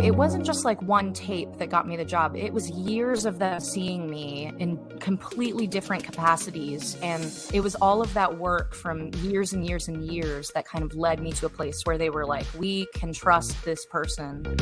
It wasn't just like one tape that got me the job. It was years of them seeing me in completely different capacities. And it was all of that work from years and years and years that kind of led me to a place where they were like, we can trust this person.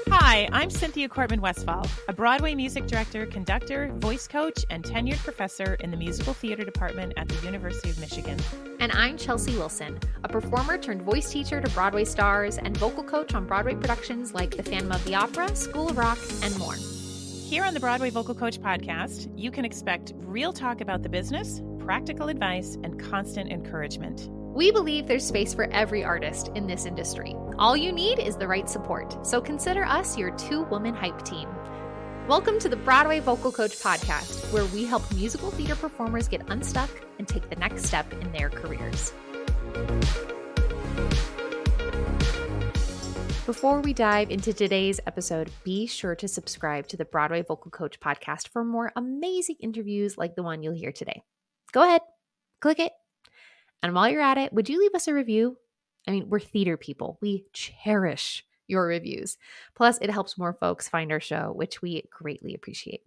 Hi, I'm Cynthia Cortman-Westphal, a Broadway music director, conductor, voice coach, and tenured professor in the musical theater department at the University of Michigan. And I'm Chelsea Wilson, a performer turned voice teacher to Broadway stars and vocal coach on Broadway productions like The Phantom of the Opera, School of Rock, and more. Here on the Broadway Vocal Coach podcast, you can expect real talk about the business, practical advice, and constant encouragement. We believe there's space for every artist in this industry. All you need is the right support, so consider us your two-woman hype team. Welcome to the Broadway Vocal Coach podcast, where we help musical theater performers get unstuck and take the next step in their careers. Before we dive into today's episode, be sure to subscribe to the Broadway Vocal Coach podcast for more amazing interviews like the one you'll hear today. Go ahead, click it. And while you're at it, would you leave us a review? I mean, we're theater people. We cherish your reviews. Plus, it helps more folks find our show, which we greatly appreciate.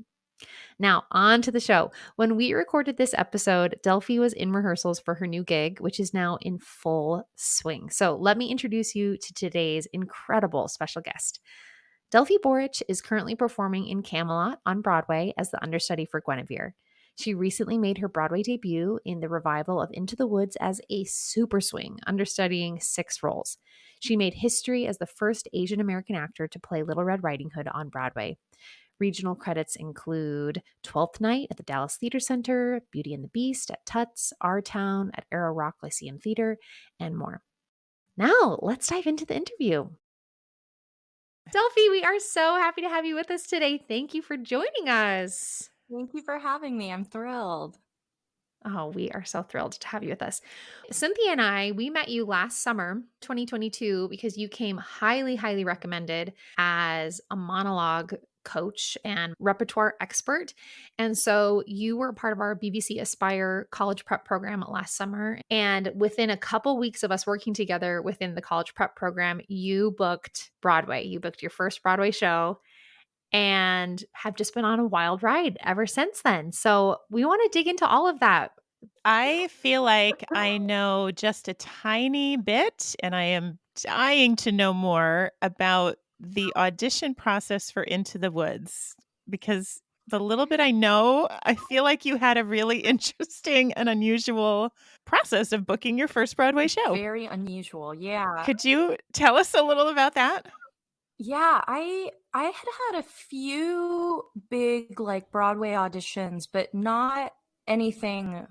Now, on to the show. When we recorded this episode, Delphi was in rehearsals for her new gig, which is now in full swing. So let me introduce you to today's incredible special guest. Delphi Borich is currently performing in Camelot on Broadway as the understudy for Guinevere. She recently made her Broadway debut in the revival of Into the Woods as a super swing, understudying 6 roles. She made history as the first Asian American actor to play Little Red Riding Hood on Broadway. Regional credits include Twelfth Night at the Dallas Theater Center, Beauty and the Beast at Tuts, Our Town at Arrow Rock Lyceum Theater, and more. Now, let's dive into the interview. Delphi, we are so happy to have you with us today. Thank you for joining us. Thank you for having me. I'm thrilled. Oh, we are so thrilled to have you with us. Cynthia and I, we met you last summer, 2022, because you came highly, highly recommended as a monologue coach and repertoire expert. And so you were part of our BBC Aspire college prep program last summer. And within a couple weeks of us working together within the college prep program, you booked Broadway. You booked your first Broadway show and have just been on a wild ride ever since then. So we want to dig into all of that. I feel like I know just a tiny bit, and I am dying to know more about the audition process for Into the Woods, because the little bit I know, I feel like you had a really interesting and unusual process of booking your first Broadway show. Very unusual, yeah. Could you tell us a little about that? Yeah, I had a few big like Broadway auditions, but not anything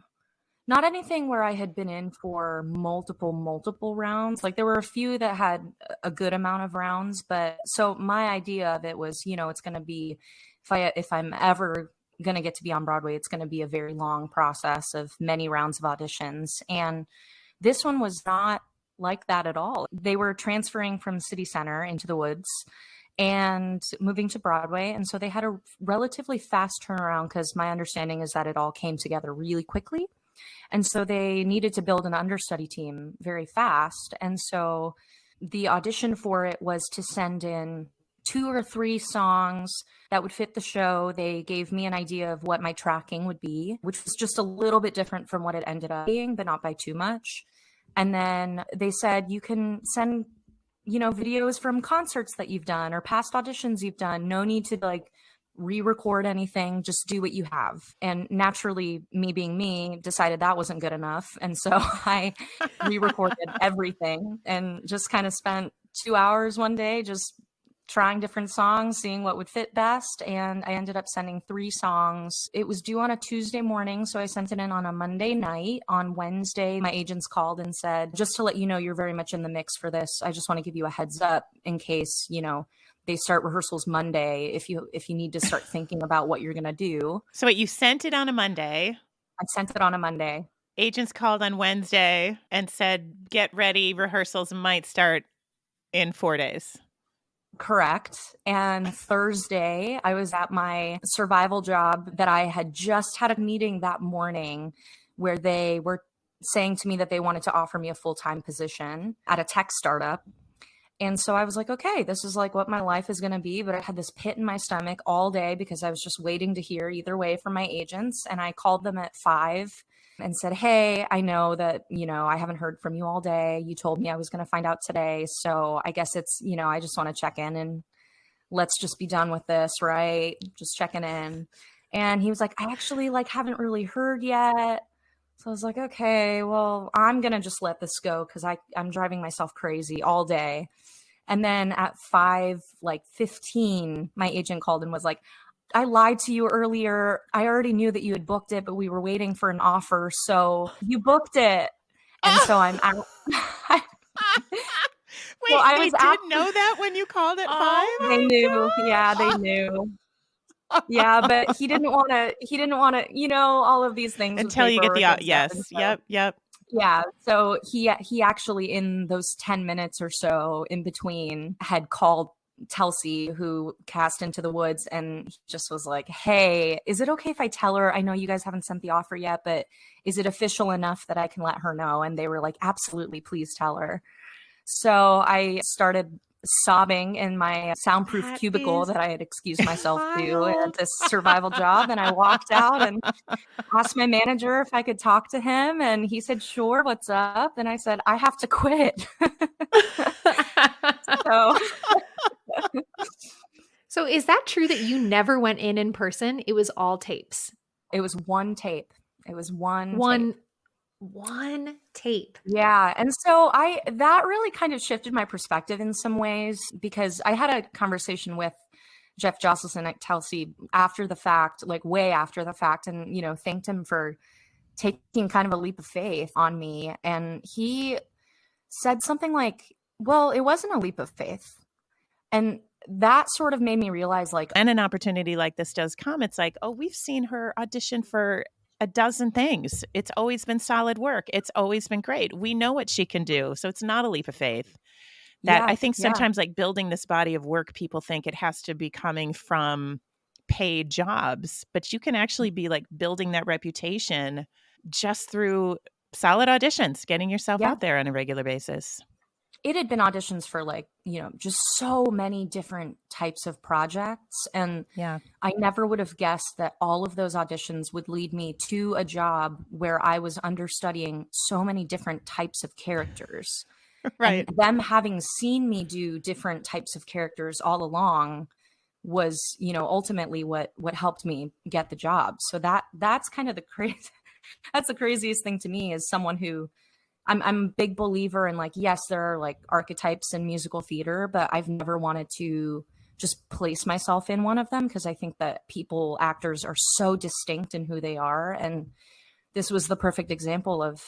where I had been in for multiple rounds. Like there were a few that had a good amount of rounds, but so my idea of it was, it's going to be if I'm ever going to get to be on Broadway, it's going to be a very long process of many rounds of auditions. And this one was not like that at all. They were transferring from City Center into the Woods and moving to Broadway. And so they had a relatively fast turnaround because my understanding is that it all came together really quickly. And so they needed to build an understudy team very fast. And so the audition for it was to send in 2 or 3 songs that would fit the show. They gave me an idea of what my tracking would be, which was just a little bit different from what it ended up being, but not by too much. And then they said, you can send, videos from concerts that you've done or past auditions you've done. No need to like re-record anything. Just do what you have. And naturally, me being me, decided that wasn't good enough. And so I re-recorded everything and just kind of spent 2 hours one day just trying different songs, seeing what would fit best. And I ended up sending 3 songs. It was due on a Tuesday morning, so I sent it in on a Monday night. On Wednesday, my agents called and said, just to let you know, you're very much in the mix for this. I just want to give you a heads up in case, they start rehearsals Monday, if you need to start thinking about what you're going to do. So wait, you sent it on a Monday? I sent it on a Monday. Agents called on Wednesday and said, get ready, rehearsals might start in 4 days. Correct. And Thursday, I was at my survival job that I had just had a meeting that morning where they were saying to me that they wanted to offer me a full-time position at a tech startup. And so I was like, okay, this is like what my life is going to be. But I had this pit in my stomach all day because I was just waiting to hear either way from my agents. And I called them at 5 and said, hey, I know that, I haven't heard from you all day. You told me I was going to find out today. So I guess it's, I just want to check in and let's just be done with this, right? Just checking in. And he was like, I actually haven't really heard yet. So I was like, okay, well, I'm going to just let this go because I'm driving myself crazy all day. And then at 5:15, my agent called and was like, I lied to you earlier. I already knew that you had booked it, but we were waiting for an offer. So you booked it. And so I'm out. Wait, I they was did know that when you called at 5? Oh They my knew. gosh. Yeah, they knew. Yeah, but he didn't want to, all of these things with Until you get the paperwork and stuff. yes. And so, Yep. yeah. So he actually, in those 10 minutes or so in between, had called Telsey, who cast Into the Woods, and he just was like, hey, is it okay if I tell her? I know you guys haven't sent the offer yet, but is it official enough that I can let her know? And they were like, absolutely, please tell her. So I started sobbing in my soundproof That cubicle is that I had excused myself to wild. at this survival job. And I walked out and asked my manager if I could talk to him. And he said, sure, what's up? And I said, I have to quit. So So is that true that you never went in person? It was all tapes. it was one tape. It was one tape. One tape. Yeah. And so that really kind of shifted my perspective in some ways, because I had a conversation with Jeff Josselson at Telsey after the fact, way after the fact, and, thanked him for taking kind of a leap of faith on me. And he said something like, well, it wasn't a leap of faith. And that sort of made me realize, And an opportunity like this does come. It's like, oh, we've seen her audition for a dozen things. It's always been solid work. It's always been great. We know what she can do. So it's not a leap of faith. That yeah, I think yeah, sometimes building this body of work, people think it has to be coming from paid jobs, but you can actually be building that reputation just through solid auditions, getting yourself yeah. out there on a regular basis. It had been auditions for just so many different types of projects. And Yeah. I never would have guessed that all of those auditions would lead me to a job where I was understudying so many different types of characters. Right. And them having seen me do different types of characters all along was, ultimately what helped me get the job. So that's kind of that's the craziest thing to me, as someone who I'm a big believer in yes, there are archetypes in musical theater, but I've never wanted to just place myself in one of them, because I think that actors are so distinct in who they are. And this was the perfect example of,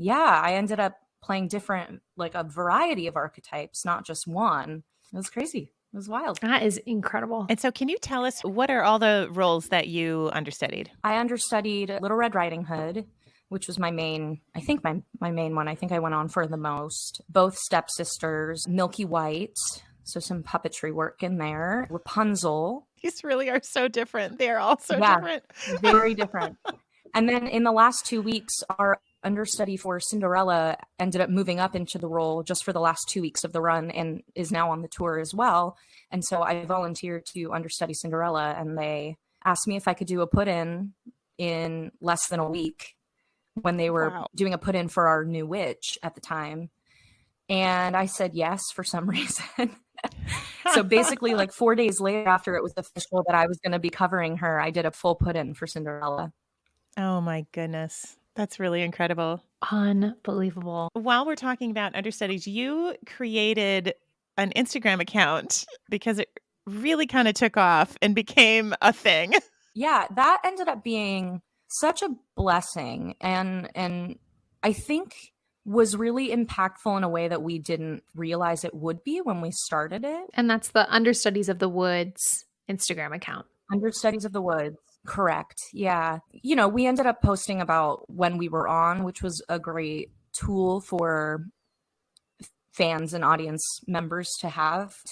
I ended up playing different, a variety of archetypes, not just one. It was crazy. It was wild. That is incredible. And so can you tell us, what are all the roles that you understudied? I understudied Little Red Riding Hood, which was my main one. I think I went on for the most. Both Stepsisters, Milky White, so some puppetry work in there. Rapunzel. These really are so different. They're all so different. Very different. And then in the last 2 weeks, our understudy for Cinderella ended up moving up into the role just for the last 2 weeks of the run, and is now on the tour as well. And so I volunteered to understudy Cinderella, and they asked me if I could do a put-in in less than a week, when they were doing a put-in for our new witch at the time. And I said yes for some reason. So basically 4 days later, after it was official that I was going to be covering her, I did a full put-in for Cinderella. Oh my goodness. That's really incredible. Unbelievable. While we're talking about understudies, you created an Instagram account because it really kind of took off and became a thing. Yeah, that ended up being such a blessing, and I think was really impactful in a way that we didn't realize it would be when we started it. And that's the Understudies of the Woods Instagram account. Understudies of the Woods. Correct. Yeah. We ended up posting about when we were on, which was a great tool for fans and audience members to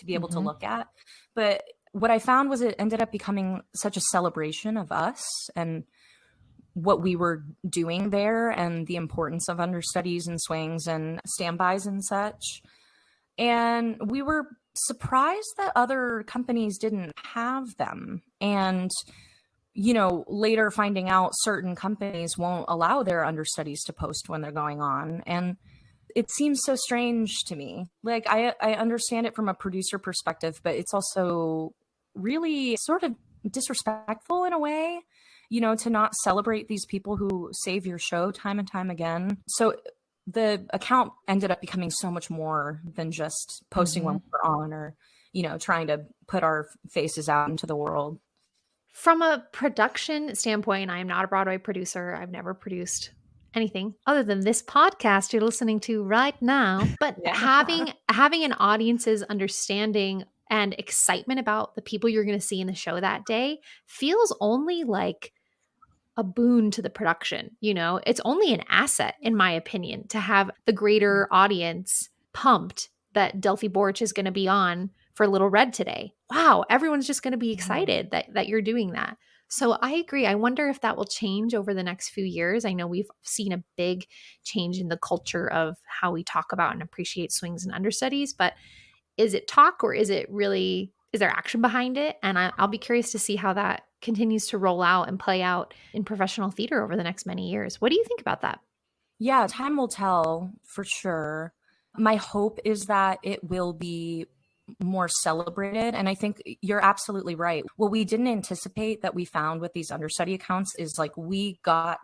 be able to look at. But what I found was it ended up becoming such a celebration of us and what we were doing there, and the importance of understudies and swings and standbys and such. And we were surprised that other companies didn't have them. And, later finding out certain companies won't allow their understudies to post when they're going on. And it seems so strange to me. Like, I understand it from a producer perspective, but it's also really sort of disrespectful in a way, to not celebrate these people who save your show time and time again. So the account ended up becoming so much more than just posting when we're on, or, trying to put our faces out into the world. From a production standpoint, I am not a Broadway producer. I've never produced anything other than this podcast you're listening to right now. But having an audience's understanding and excitement about the people you're going to see in the show that day feels only like a boon to the production. It's only an asset, in my opinion, to have the greater audience pumped that Delphi Borich is going to be on for Little Red today. Wow, everyone's just going to be excited that you're doing that. So I agree. I wonder if that will change over the next few years. I know we've seen a big change in the culture of how we talk about and appreciate swings and understudies, but is it talk, or is there action behind it? And I'll be curious to see how that continues to roll out and play out in professional theater over the next many years. What do you think about that? Yeah, time will tell for sure. My hope is that it will be more celebrated. And I think you're absolutely right. What we didn't anticipate that we found with these understudy accounts is like we had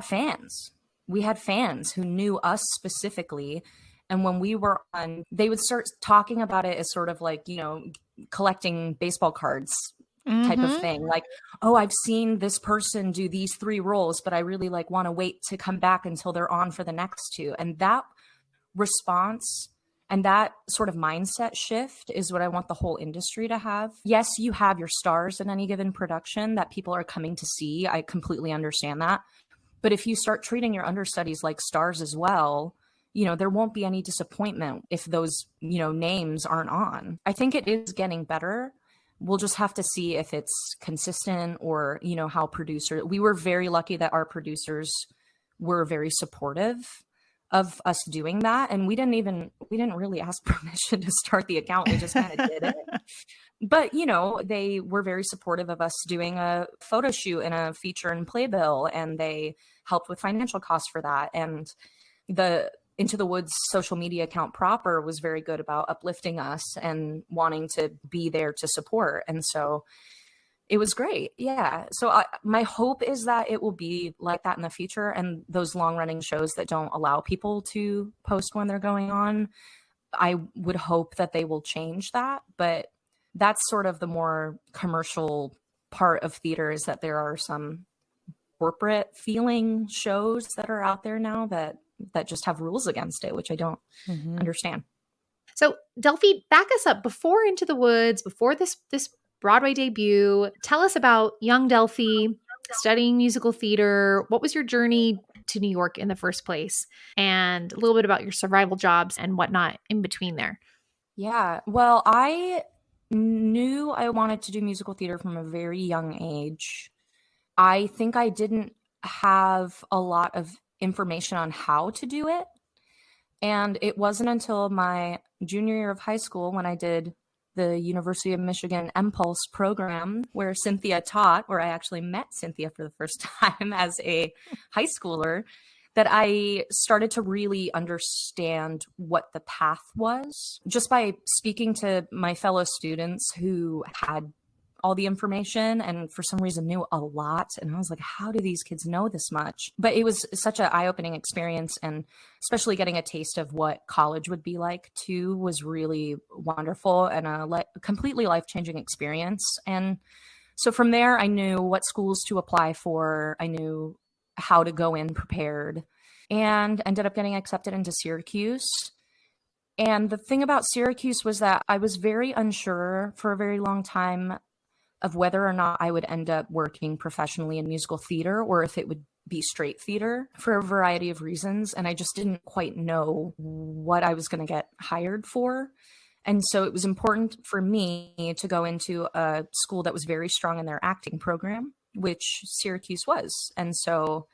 fans. We had fans who knew us specifically. And when we were on, they would start talking about it as sort of like, collecting baseball cards type of thing. Like, oh, I've seen this person do these 3 roles, but I really want to wait to come back until they're on for the next 2. And that response and that sort of mindset shift is what I want the whole industry to have. Yes, you have your stars in any given production that people are coming to see. I completely understand that. But if you start treating your understudies like stars as well, there won't be any disappointment if those, names aren't on. I think it is getting better. We'll just have to see if it's consistent or, how we were very lucky that our producers were very supportive of us doing that. And we didn't really ask permission to start the account. We just kind of did it. But, they were very supportive of us doing a photo shoot and a feature and playbill, and they helped with financial costs for that. And the Into the Woods social media account proper was very good about uplifting us and wanting to be there to support. And so it was great. Yeah. So my hope is that it will be like that in the future. And those long running shows that don't allow people to post when they're going on, I would hope that they will change that. But that's sort of the more commercial part of theater, is that there are some corporate feeling shows that are out there now that just have rules against it, which I don't understand. So Delphi, back us up before Into the Woods, before this Broadway debut. Tell us about young Delphi studying musical theater. What was your journey to New York in the first place? And a little bit about your survival jobs and whatnot in between there. Yeah, well, I knew I wanted to do musical theater from a very young age. I think I didn't have a lot of information on how to do it. And it wasn't until my junior year of high school, when I did the University of Michigan Impulse program, where Cynthia taught, where I actually met Cynthia for the first time as a high schooler, that I started to really understand what the path was, just by speaking to my fellow students who had all the information and for some reason knew a lot. And I was like, how do these kids know this much? But it was such an eye-opening experience, and especially getting a taste of what college would be like too was really wonderful and a completely life-changing experience. And so from there, I knew what schools to apply for. I knew how to go in prepared, and ended up getting accepted into Syracuse. And the thing about Syracuse was that I was very unsure for a very long time of whether or not I would end up working professionally in musical theater, or if it would be straight theater, for a variety of reasons. And I just didn't quite know what I was going to get hired for. And so it was important for me to go into a school that was very strong in their acting program, which Syracuse was. And so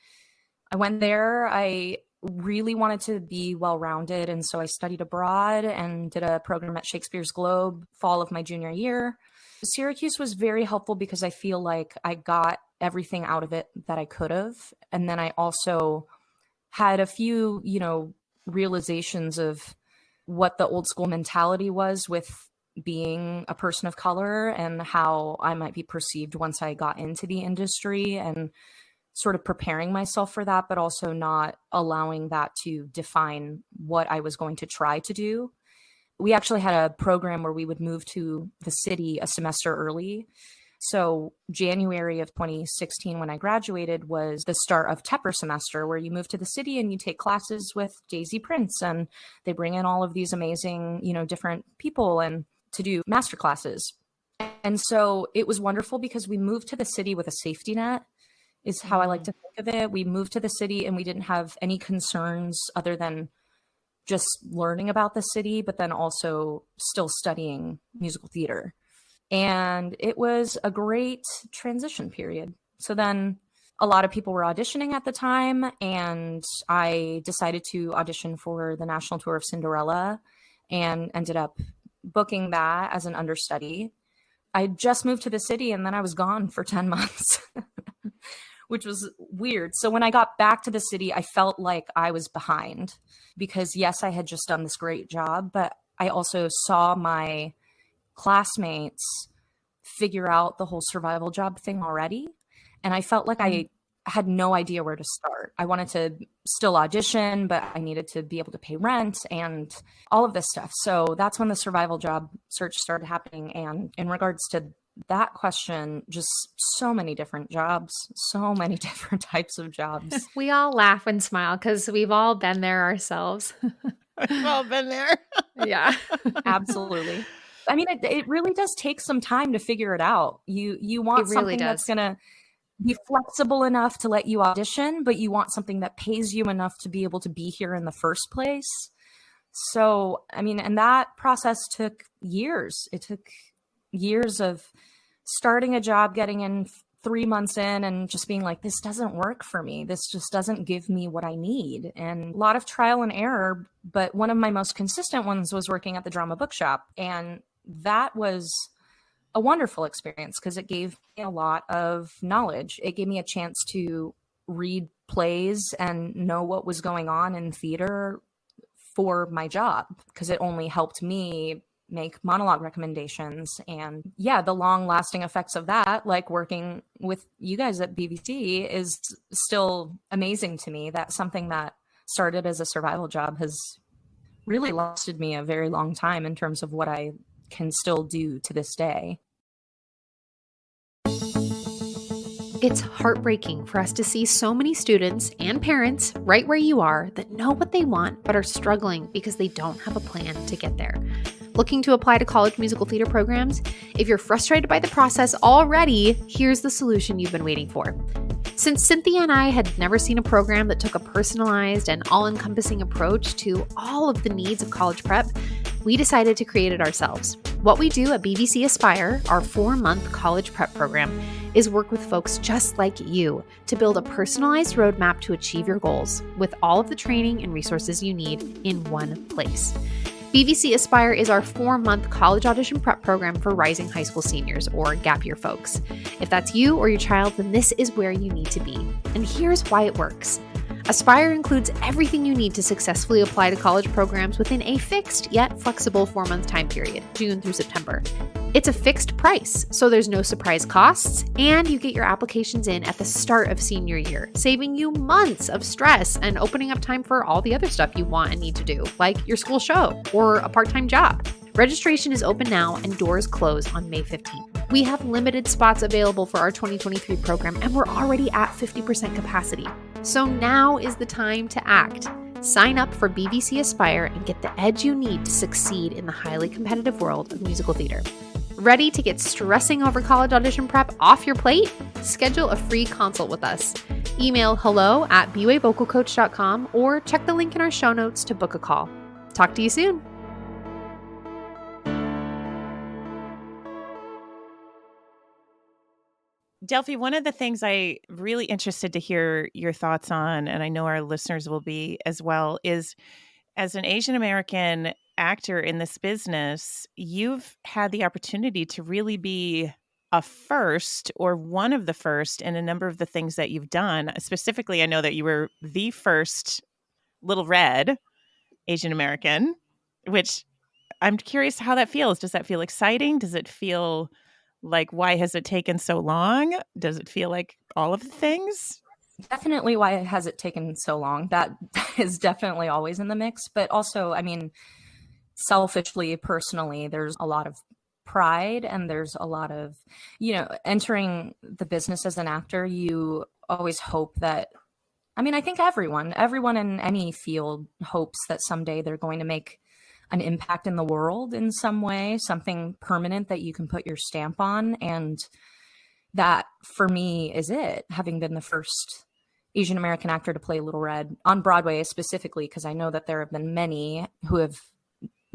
I went there. I really wanted to be well-rounded. And so I studied abroad and did a program at Shakespeare's Globe fall of my junior year. Syracuse was very helpful because I feel like I got everything out of it that I could have. And then I also had a few, realizations of what the old school mentality was with being a person of color and how I might be perceived once I got into the industry, and sort of preparing myself for that, but also not allowing that to define what I was going to try to do. We actually had a program where we would move to the city a semester early. So January of 2016, when I graduated, was the start of Tepper semester, where you move to the city and you take classes with Daisy Prince, and they bring in all of these amazing, different people and to do master classes. And so it was wonderful because we moved to the city with a safety net, is how I like to think of it. We moved to the city and we didn't have any concerns other than just learning about the city, but then also still studying musical theater. And it was a great transition period. So then a lot of people were auditioning at the time, and I decided to audition for the national tour of Cinderella and ended up booking that as an understudy. I just moved to the city and then I was gone for 10 months, which was weird. So when I got back to the city, I felt like I was behind because, yes, I had just done this great job, but I also saw my classmates figure out the whole survival job thing already. And I felt like I had no idea where to start. I wanted to still audition, but I needed to be able to pay rent and all of this stuff. So that's when the survival job search started happening. And in regards to that question, just so many different jobs, so many different types of jobs. We all laugh and smile because we've all been there ourselves. We've all been there. Yeah. Absolutely. I mean, it really does take some time to figure it out. You want It really something does. that's going to be flexible enough to let you audition, but you want something that pays you enough to be able to be here in the first place. So, I mean, and that process took years. It took years of starting a job, getting in 3 months in and just being like, this doesn't work for me. This just doesn't give me what I need. And a lot of trial and error. But one of my most consistent ones was working at the drama bookshop. And that was a wonderful experience because it gave me a lot of knowledge. It gave me a chance to read plays and know what was going on in theater for my job, because it only helped me make monologue recommendations. And yeah, the long lasting effects of that, like working with you guys at BVC, is still amazing to me. That's something that started as a survival job has really lasted me a very long time in terms of what I can still do to this day. It's heartbreaking for us to see so many students and parents right where you are that know what they want but are struggling because they don't have a plan to get there. Looking to apply to college musical theater programs? If you're frustrated by the process already, here's the solution you've been waiting for. Since Cynthia and I had never seen a program that took a personalized and all-encompassing approach to all of the needs of college prep, we decided to create it ourselves. What we do at BVC Aspire, our 4-month college prep program, is work with folks just like you to build a personalized roadmap to achieve your goals with all of the training and resources you need in one place. BVC Aspire is our 4-month college audition prep program for rising high school seniors or gap year folks. If that's you or your child, then this is where you need to be. And here's why it works. Aspire includes everything you need to successfully apply to college programs within a fixed yet flexible 4-month time period, June through September. It's a fixed price, so there's no surprise costs, and you get your applications in at the start of senior year, saving you months of stress and opening up time for all the other stuff you want and need to do, like your school show or a part-time job. Registration is open now and doors close on May 15th. We have limited spots available for our 2023 program, and we're already at 50% capacity. So now is the time to act. Sign up for BVC Aspire and get the edge you need to succeed in the highly competitive world of musical theater. Ready to get stressing over college audition prep off your plate? Schedule a free consult with us. Email hello@bwayvocalcoach.com or check the link in our show notes to book a call. Talk to you soon. Delphi, one of the things I really interested to hear your thoughts on, and I know our listeners will be as well, is as an Asian American actor in this business, you've had the opportunity to really be a first or one of the first in a number of the things that you've done. Specifically, I know that you were the first Little Red Asian American, which I'm curious how that feels. Does that feel exciting? Does it feel like, why has it taken so long? Does it feel like all of the things? Definitely why has it taken so long? That is definitely always in the mix. But also, I mean, selfishly, personally, there's a lot of pride and there's a lot of, entering the business as an actor, you always hope that, I mean, I think everyone in any field hopes that someday they're going to make an impact in the world in some way, something permanent that you can put your stamp on. And that for me is it, having been the first Asian American actor to play Little Red on Broadway specifically, because I know that there have been many who have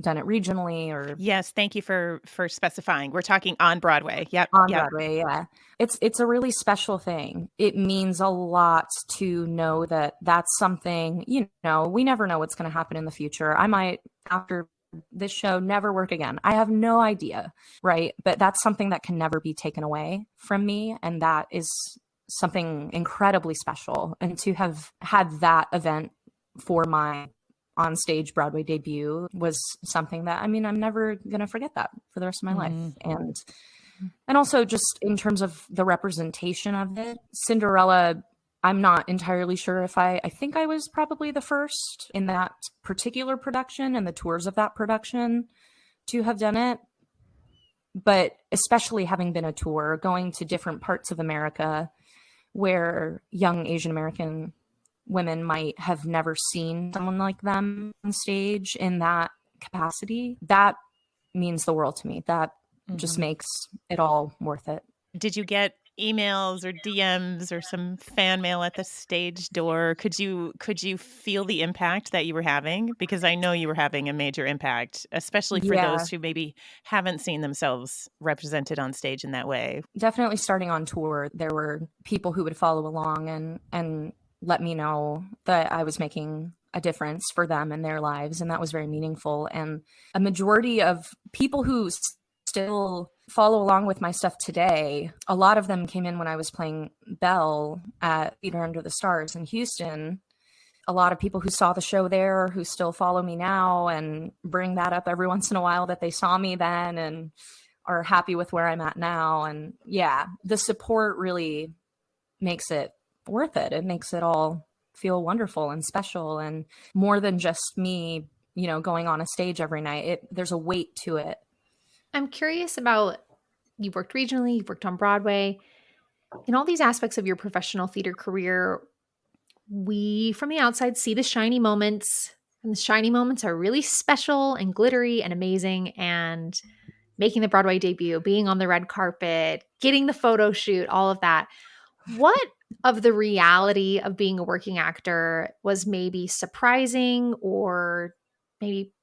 done it regionally or Yes, thank you for specifying. We're talking on Broadway. Yep. on Yep. Broadway. Yeah. It's a really special thing. It means a lot to know that that's something, we never know what's going to happen in the future. I might, after this show, never work again. I have no idea, right? But that's something that can never be taken away from me. And that is something incredibly special. And to have had that event for my on stage Broadway debut was something that, I mean, I'm never going to forget that for the rest of my life. And also just in terms of the representation of it, Cinderella, I'm not entirely sure if I think I was probably the first in that particular production and the tours of that production to have done it. But especially having been a tour, going to different parts of America where young Asian American women might have never seen someone like them on stage in that capacity, that means the world to me. That just makes it all worth it. Did you get emails or DMs or some fan mail at the stage door? Could you feel the impact that you were having? Because I know you were having a major impact, especially for Yeah. those who maybe haven't seen themselves represented on stage in that way. Definitely starting on tour, there were people who would follow along and let me know that I was making a difference for them in their lives. And that was very meaningful. And a majority of people who still follow along with my stuff today, a lot of them came in when I was playing Belle at Theater Under the Stars in Houston. A lot of people who saw the show there who still follow me now and bring that up every once in a while that they saw me then and are happy with where I'm at now. And yeah, the support really makes it worth it. It makes it all feel wonderful and special and more than just me, going on a stage every night. There's a weight to it. I'm curious about, you worked regionally, you've worked on Broadway. In all these aspects of your professional theater career, we from the outside see the shiny moments, and the shiny moments are really special and glittery and amazing. And making the Broadway debut, being on the red carpet, getting the photo shoot, all of that. What of the reality of being a working actor was maybe surprising or maybe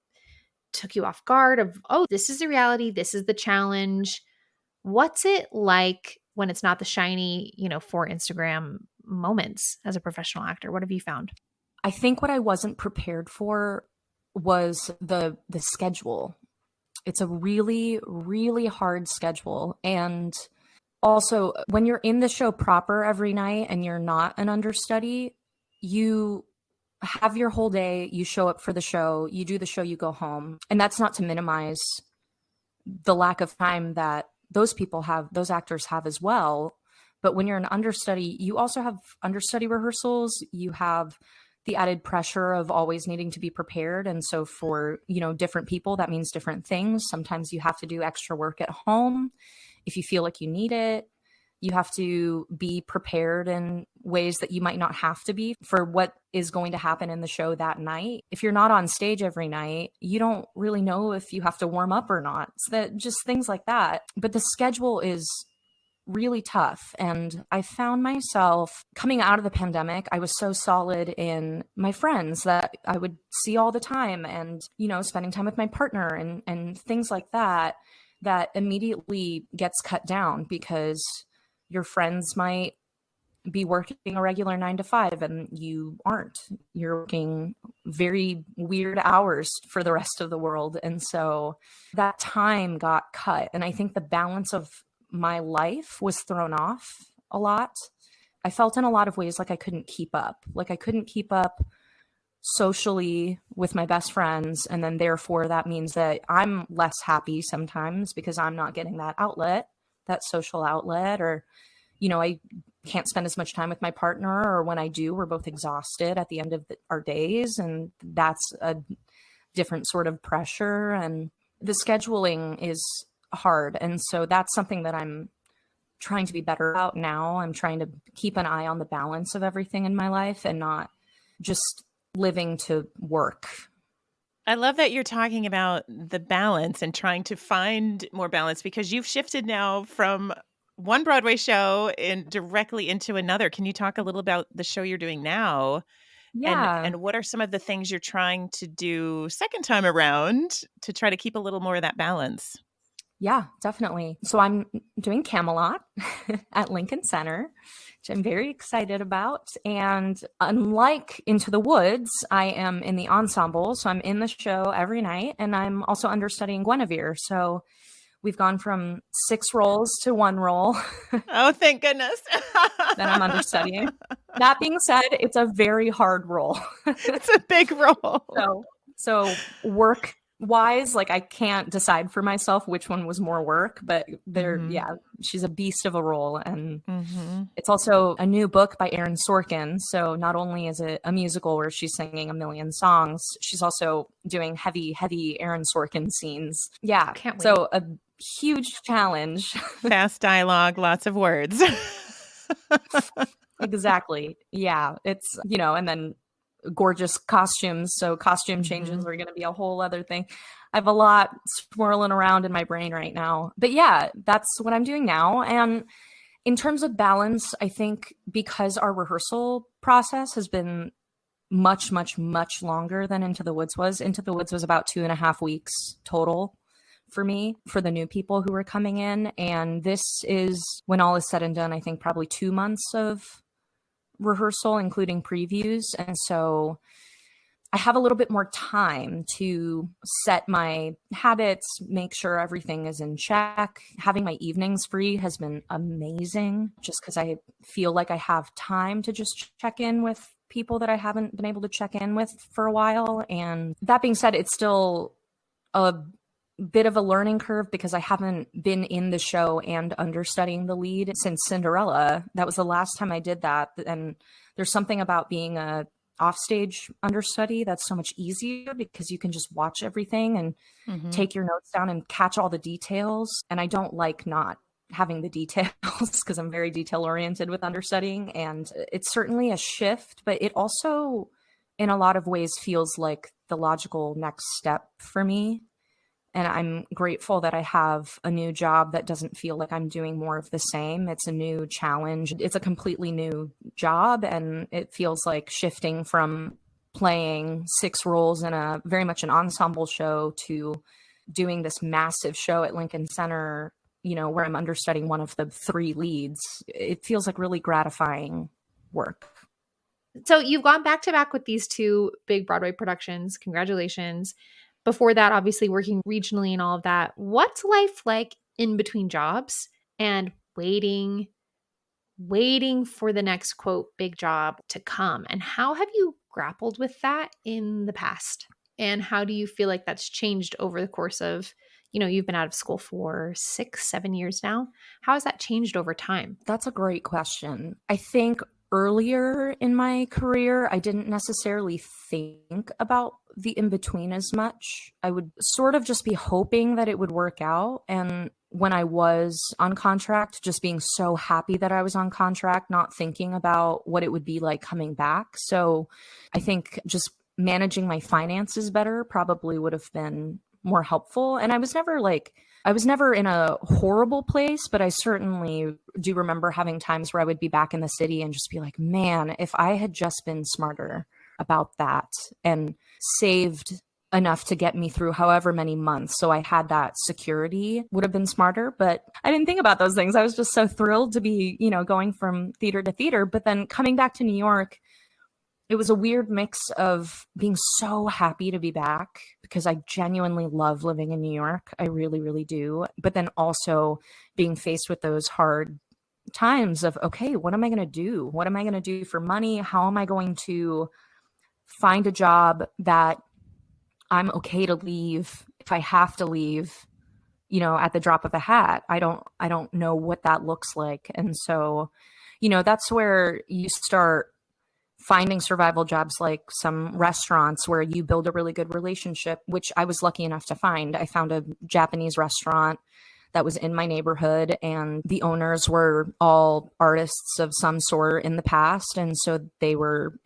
took you off guard of, oh, this is the reality, this is the challenge? What's it like when it's not the shiny, for Instagram moments as a professional actor? What have you found? I think what I wasn't prepared for was the schedule. It's a really, really hard schedule. And also, when you're in the show proper every night and you're not an understudy, you have your whole day, you show up for the show, you do the show, you go home. And that's not to minimize the lack of time that those actors have as well. But when you're an understudy, you also have understudy rehearsals, you have the added pressure of always needing to be prepared. And so for, different people, that means different things. Sometimes you have to do extra work at home if you feel like you need it. You have to be prepared in ways that you might not have to be for what is going to happen in the show that night. If you're not on stage every night, you don't really know if you have to warm up or not. So that just things like that. But the schedule is really tough. And I found myself coming out of the pandemic, I was so solid in my friends that I would see all the time and, spending time with my partner and things like that, that immediately gets cut down because your friends might be working a regular 9 to 5 and you aren't. You're working very weird hours for the rest of the world. And so that time got cut. And I think the balance of my life was thrown off a lot. I felt in a lot of ways like I couldn't keep up. Like I couldn't keep up socially with my best friends. And then therefore that means that I'm less happy sometimes because I'm not getting that outlet, that social outlet, or, I can't spend as much time with my partner, or when I do, we're both exhausted at the end of our days. And that's a different sort of pressure. And the scheduling is hard. And so that's something that I'm trying to be better about now. I'm trying to keep an eye on the balance of everything in my life and not just living to work. I love that you're talking about the balance and trying to find more balance, because you've shifted now from one Broadway show directly into another. Can you talk a little about the show you're doing now? Yeah. And what are some of the things you're trying to do second time around to try to keep a little more of that balance? Yeah, definitely. So I'm doing Camelot at Lincoln Center, which I'm very excited about. And unlike Into the Woods, I am in the ensemble. So I'm in the show every night, and I'm also understudying Guinevere. So we've gone from 6 roles to 1 role. Oh, thank goodness. That I'm understudying. That being said, it's a very hard role. It's a big role. So work wise, like I can't decide for myself which one was more work, but she's a beast of a role. And it's also a new book by Aaron Sorkin. So not only is it a musical where she's singing a million songs, she's also doing heavy Aaron Sorkin scenes. Yeah. Can't wait. So a huge challenge. Fast dialogue, lots of words. Exactly. Yeah. It's, and then gorgeous costumes. So costume changes are going to be a whole other thing. I have a lot swirling around in my brain right now. But yeah, that's what I'm doing now. And in terms of balance, I think because our rehearsal process has been much, much, much longer than Into the Woods was. Into the Woods was about 2.5 weeks total for me, for the new people who were coming in. And this is, when all is said and done, I think probably 2 months of rehearsal, including previews. And so I have a little bit more time to set my habits, make sure everything is in check. Having my evenings free has been amazing, just because I feel like I have time to just check in with people that I haven't been able to check in with for a while. And that being said, it's still a bit of a learning curve because I haven't been in the show and understudying the lead since Cinderella. That was the last time I did that. And there's something about being a offstage understudy that's so much easier because you can just watch everything and take your notes down and catch all the details. And I don't like not having the details because I'm very detail oriented with understudying. And it's certainly a shift, but it also in a lot of ways feels like the logical next step for me. And I'm grateful that I have a new job that doesn't feel like I'm doing more of the same. It's a new challenge. It's a completely new job. And it feels like shifting from playing 6 roles in a very much an ensemble show to doing this massive show at Lincoln Center, where I'm understudying one of the 3 leads. It feels like really gratifying work. So you've gone back to back with these 2 big Broadway productions. Congratulations. Before that, obviously working regionally and all of that. What's life like in between jobs and waiting for the next, quote, big job to come? And how have you grappled with that in the past? And how do you feel like that's changed over the course of, you've been out of school for 6-7 years now. How has that changed over time? That's a great question. I think earlier in my career, I didn't necessarily think about the in-between as much. I would sort of just be hoping that it would work out. And when I was on contract, just being so happy that I was on contract, not thinking about what it would be like coming back. So I think just managing my finances better probably would have been more helpful. And I was never in a horrible place, but I certainly do remember having times where I would be back in the city and just be like, man, if I had just been smarter about that and saved enough to get me through however many months. So I had that security. Would have been smarter, but I didn't think about those things. I was just so thrilled to be, going from theater to theater. But then coming back to New York, it was a weird mix of being so happy to be back because I genuinely love living in New York. I really, really do. But then also being faced with those hard times of, okay, what am I going to do? What am I going to do for money? How am I going to find a job that I'm okay to leave if I have to leave, at the drop of a hat? I don't know what that looks like. And so, that's where you start finding survival jobs, like some restaurants where you build a really good relationship, which I was lucky enough to find. I found a Japanese restaurant that was in my neighborhood, and the owners were all artists of some sort in the past. And so they were,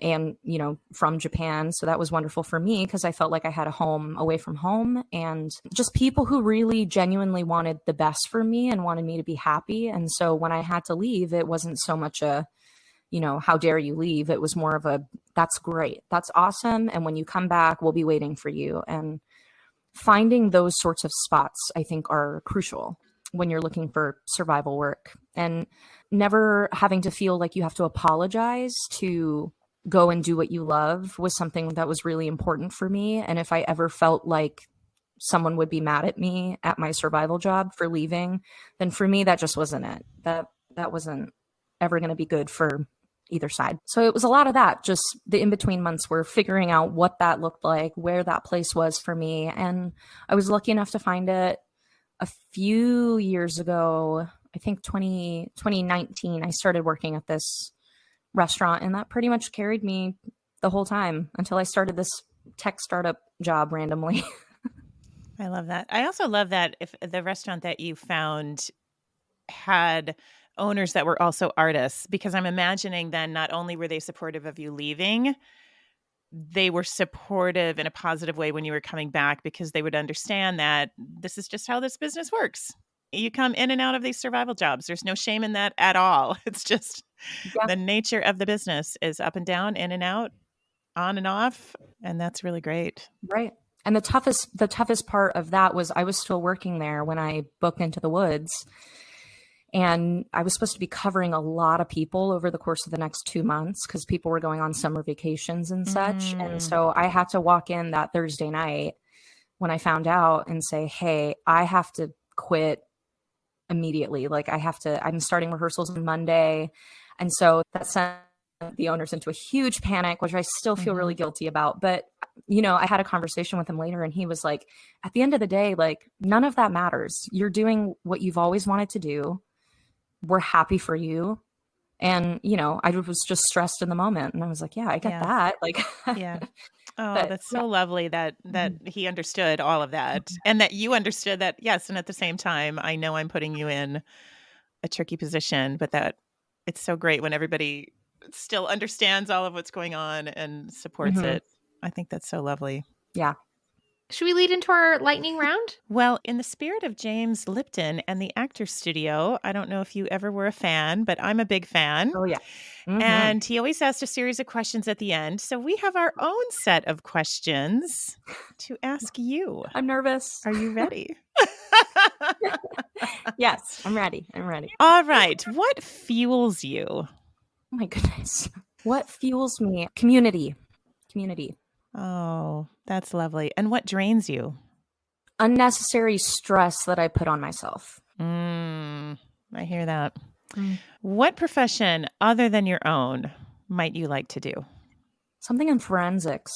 from Japan. So that was wonderful for me because I felt like I had a home away from home, and just people who really genuinely wanted the best for me and wanted me to be happy. And so when I had to leave, it wasn't so much a, how dare you leave? It was more of a, that's great. That's awesome. And when you come back, we'll be waiting for you. And finding those sorts of spots, I think, are crucial when you're looking for survival work, and never having to feel like you have to apologize to go and do what you love was something that was really important for me. And if I ever felt like someone would be mad at me at my survival job for leaving, then for me, that just wasn't it. That wasn't ever going to be good for either side. So it was a lot of that. Just the in-between months were figuring out what that looked like, where that place was for me. And I was lucky enough to find it a few years ago. I think 2019, I started working at this restaurant, and that pretty much carried me the whole time until I started this tech startup job randomly. I love that. I also love that if the restaurant that you found had owners that were also artists, because I'm imagining then not only were they supportive of you leaving, they were supportive in a positive way when you were coming back, because they would understand that this is just how this business works. You come in and out of these survival jobs. There's no shame in that at all. It's just the nature of the business is up and down, in and out, on and off. And that's really great. Right. And the toughest part of that was I was still working there when I booked Into the Woods. And I was supposed to be covering a lot of people over the course of the next 2 months because people were going on summer vacations and such. And so I had to walk in that Thursday night when I found out and say, hey, I have to quit immediately. Like I'm starting rehearsals on Monday. And so that sent the owners into a huge panic, which I still feel really guilty about. But, I had a conversation with him later, and he was like, at the end of the day, like, none of that matters. You're doing what you've always wanted to do. We're happy for you. And, I was just stressed in the moment, and I was like, yeah, I get that. Like, yeah. Oh, that's so lovely that he understood all of that, and that you understood that. Yes. And at the same time, I know I'm putting you in a tricky position, but that it's so great when everybody still understands all of what's going on and supports it. I think that's so lovely. Yeah. Should we lead into our lightning round? Well, in the spirit of James Lipton and the Actors Studio, I don't know if you ever were a fan, but I'm a big fan. Oh, yeah. And he always asked a series of questions at the end. So we have our own set of questions to ask you. I'm nervous. Are you ready? Yes, I'm ready. All right. What fuels you? Oh, my goodness. What fuels me? Community. Oh, that's lovely. And what drains you? Unnecessary stress that I put on myself. I hear that. What profession other than your own might you like to do? Something in forensics.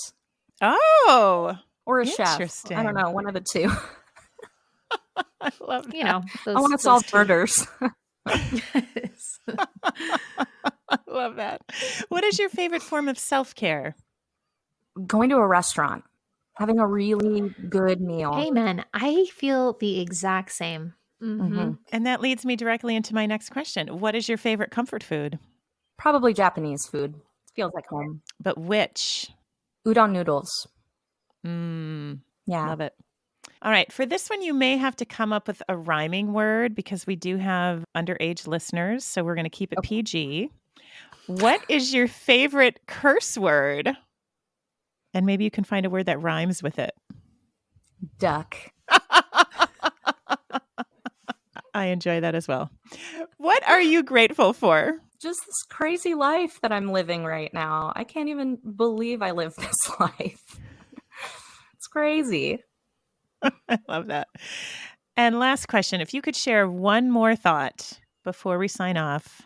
Oh, or a chef. interesting. I don't know, one of the two. I love that. I want to solve murders. Yes. I love that. What is your favorite form of self-care? Going to a restaurant, having a really good meal. Amen. I feel the exact same. And that leads me directly into my next question. What is your favorite comfort food? Probably Japanese food. Feels like home. But which? Udon noodles. Yeah. Love it. All right. For this one, you may have to come up with a rhyming word because we do have underage listeners. So we're going to keep it PG. What is your favorite curse word? And maybe you can find a word that rhymes with it. Duck. I enjoy that as well. What are you grateful for? Just this crazy life that I'm living right now. I can't even believe I live this life. It's crazy. I love that. And last question, if you could share one more thought before we sign off,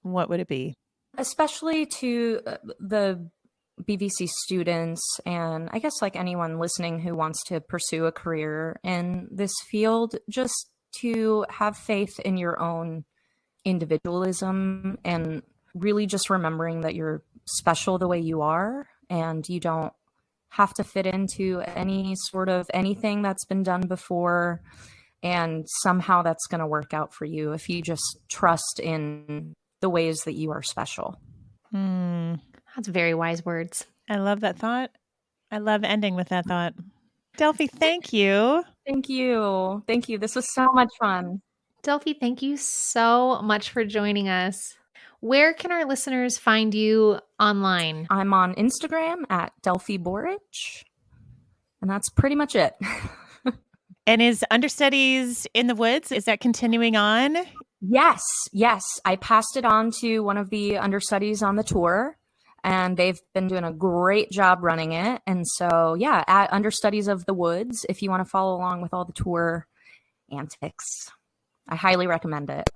what would it be? Especially to the BVC students, and I guess like anyone listening who wants to pursue a career in this field, just to have faith in your own individualism and really just remembering that you're special the way you are, and you don't have to fit into any sort of anything that's been done before, and somehow that's going to work out for you if you just trust in the ways that you are special. That's very wise words. I love that thought. I love ending with that thought. Delphi, thank you. Thank you. Thank you. This was so much fun. Delphi, thank you so much for joining us. Where can our listeners find you online? I'm on Instagram at Delphi Borich, and that's pretty much it. And is Understudies in the Woods, is that continuing on? Yes. I passed it on to one of the understudies on the tour, and they've been doing a great job running it. And so, yeah, at Understudies of the Woods, if you want to follow along with all the tour antics, I highly recommend it.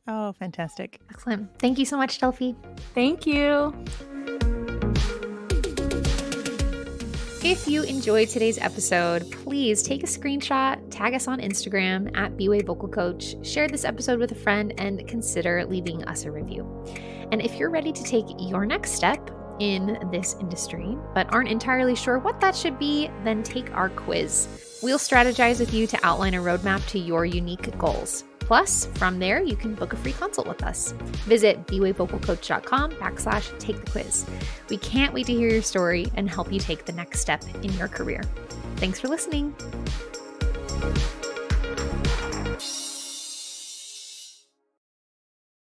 Oh, fantastic. Excellent. Thank you so much, Delphi. Thank you. If you enjoyed today's episode, please take a screenshot, tag us on Instagram at B-Way Vocal Coach, share this episode with a friend, and consider leaving us a review. And if you're ready to take your next step in this industry, but aren't entirely sure what that should be, then take our quiz. We'll strategize with you to outline a roadmap to your unique goals. Plus, from there, you can book a free consult with us. Visit bwayvocalcoach.com/take the quiz. We can't wait to hear your story and help you take the next step in your career. Thanks for listening.